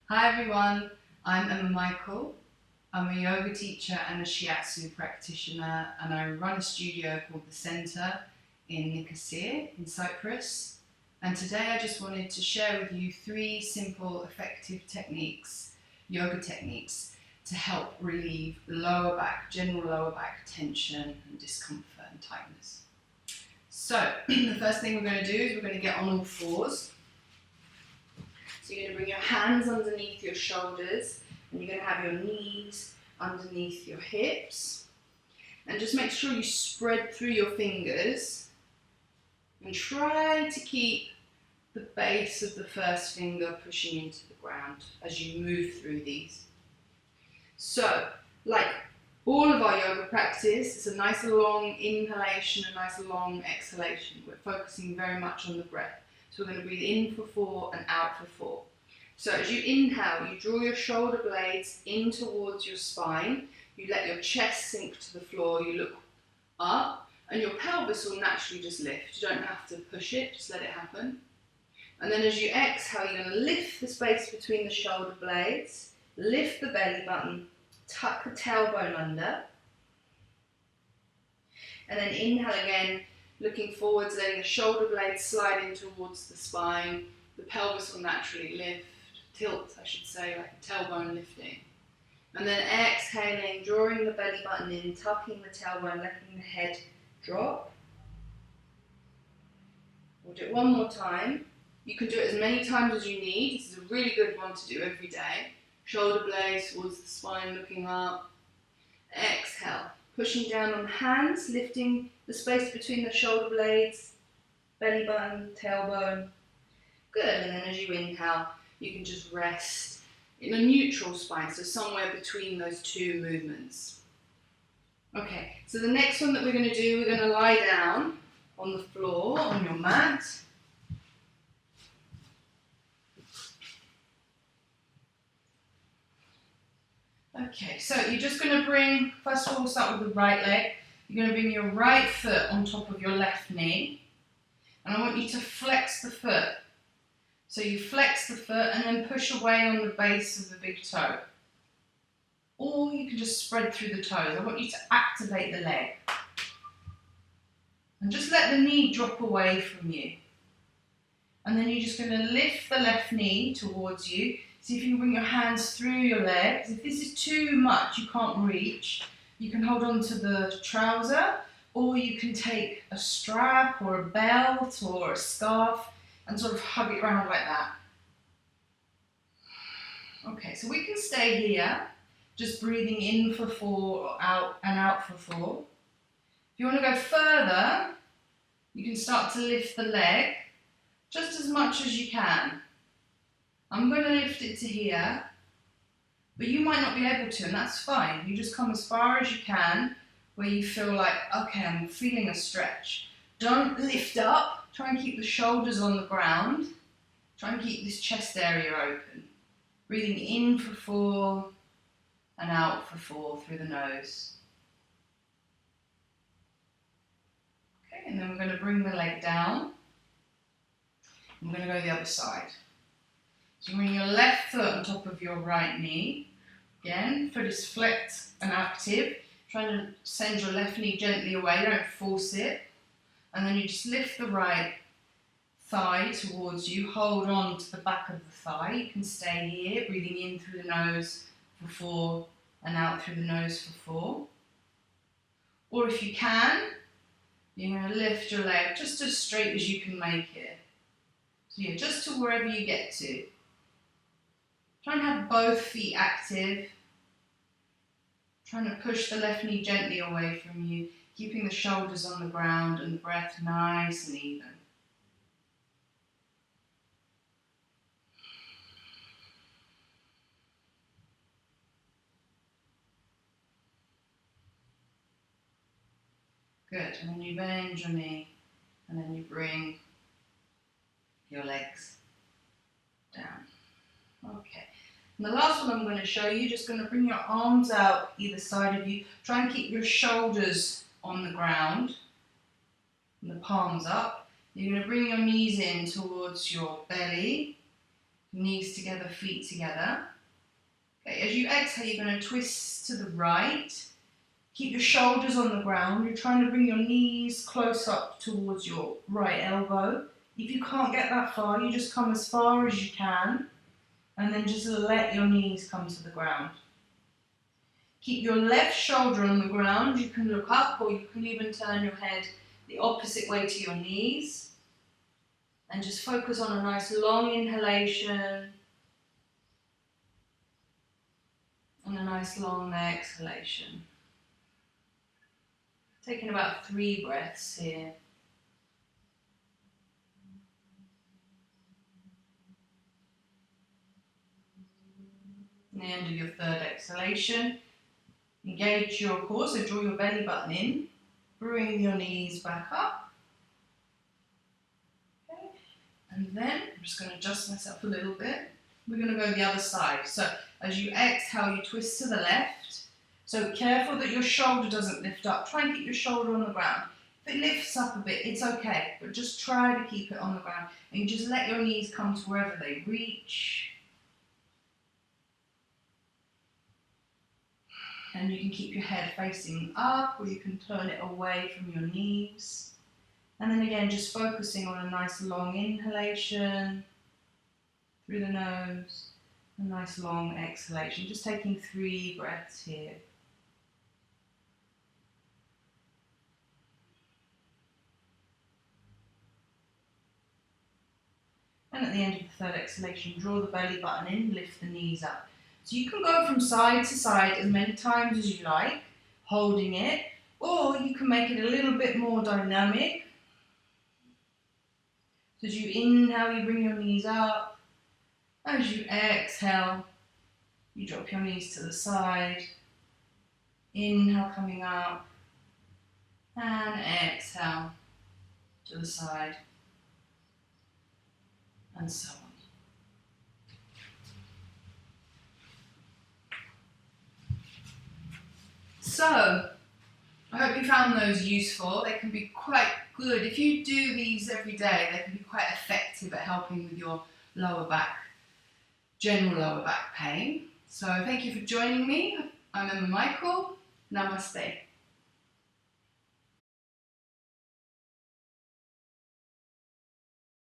Hi everyone, I'm Emma Michael. I'm a yoga teacher and a shiatsu practitioner, and I run a studio called The Centre in Nicosia in Cyprus. And today I just wanted to share with you 3 simple, effective techniques, yoga techniques, to help relieve lower back, general lower back tension and discomfort and tightness. So the first thing we're going to do is we're going to get on all fours. So you're going to bring your hands underneath your shoulders and you're going to have your knees underneath your hips. And just make sure you spread through your fingers and try to keep the base of the first finger pushing into the ground as you move through these. So, like all of our yoga practice, it's a nice long inhalation, a nice long exhalation. We're focusing very much on the breath. So we're going to breathe in for 4 and out for 4. So as you inhale, you draw your shoulder blades in towards your spine. You let your chest sink to the floor. You look up and your pelvis will naturally just lift. You don't have to push it, just let it happen. And then as you exhale, you're going to lift the space between the shoulder blades, lift the belly button, tuck the tailbone under. And then inhale again, looking forwards, letting the shoulder blades slide in towards the spine. The pelvis will naturally lift, tilt I should say, like a tailbone lifting. And then exhaling, drawing the belly button in, tucking the tailbone, letting the head drop. We'll do it one more time. You can do it as many times as you need. This is a really good one to do every day. Shoulder blades towards the spine, looking up. Exhale, pushing down on the hands, lifting the space between the shoulder blades, belly button, tailbone. Good, and then as you inhale, you can just rest in a neutral spine, so somewhere between those 2 movements. Okay, so the next one that we're going to do, we're going to lie down on the floor, on your mat. Okay, so you're just going to bring, first of all, we'll start with the right leg. You're going to bring your right foot on top of your left knee. And I want you to flex the foot. So you flex the foot and then push away on the base of the big toe. Or you can just spread through the toes. I want you to activate the leg. And just let the knee drop away from you. And then you're just going to lift the left knee towards you. See if you can bring your hands through your legs. If this is too much, you can't reach, you can hold on to the trouser, or you can take a strap or a belt or a scarf and sort of hug it around like that. Okay, so we can stay here, just breathing in for 4 out and out for 4. If you want to go further, you can start to lift the leg just as much as you can. I'm going to lift it to here, but you might not be able to, and that's fine. You just come as far as you can, where you feel like, okay, I'm feeling a stretch. Don't lift up. Try and keep the shoulders on the ground. Try and keep this chest area open. Breathing in for 4 and out for 4 through the nose. Okay, and then we're going to bring the leg down. I'm going to go the other side. So you bring your left foot on top of your right knee. Again, foot is flexed and active. Trying to send your left knee gently away, don't force it. And then you just lift the right thigh towards you. Hold on to the back of the thigh. You can stay here, breathing in through the nose for 4 and out through the nose for 4. Or if you can, you're going to lift your leg just as straight as you can make it. So yeah, just to wherever you get to. Try and have both feet active. Trying to push the left knee gently away from you, keeping the shoulders on the ground and the breath nice and even. Good, and then you bend your knee, and then you bring your legs down. Okay. And the last one I'm going to show you, just going to bring your arms out either side of you. Try and keep your shoulders on the ground and the palms up. You're going to bring your knees in towards your belly Knees together, feet together. Okay, as you exhale, you're going to twist to the right. Keep your shoulders on the ground. You're trying to bring your knees close up towards your right elbow. If you can't get that far, you just come as far as you can, and then just let your knees come to the ground. Keep your left shoulder on the ground. You can look up, or you can even turn your head the opposite way to your knees. And just focus on a nice long inhalation and a nice long exhalation. Taking about 3 breaths here. At the end of your 3rd exhalation, engage your core, so draw your belly button in, bring your knees back up. Okay. And then, I'm just going to adjust myself a little bit. We're going to go the other side. So as you exhale, you twist to the left. So careful that your shoulder doesn't lift up. Try and keep your shoulder on the ground. If it lifts up a bit, it's okay, but just try to keep it on the ground. And you just let your knees come to wherever they reach. And you can keep your head facing up, or you can turn it away from your knees. And then again, just focusing on a nice long inhalation through the nose, a nice long exhalation. Just taking 3 breaths here. And at the end of the 3rd exhalation, draw the belly button in, lift the knees up. So you can go from side to side as many times as you like, holding it, or you can make it a little bit more dynamic. So as you inhale, you bring your knees up. As you exhale, you drop your knees to the side. Inhale, coming up, and exhale to the side, and so on. So, I hope you found those useful. They can be quite good. If you do these every day, they can be quite effective at helping with your lower back, general lower back pain. So thank you for joining me. I'm Emma Michael. Namaste.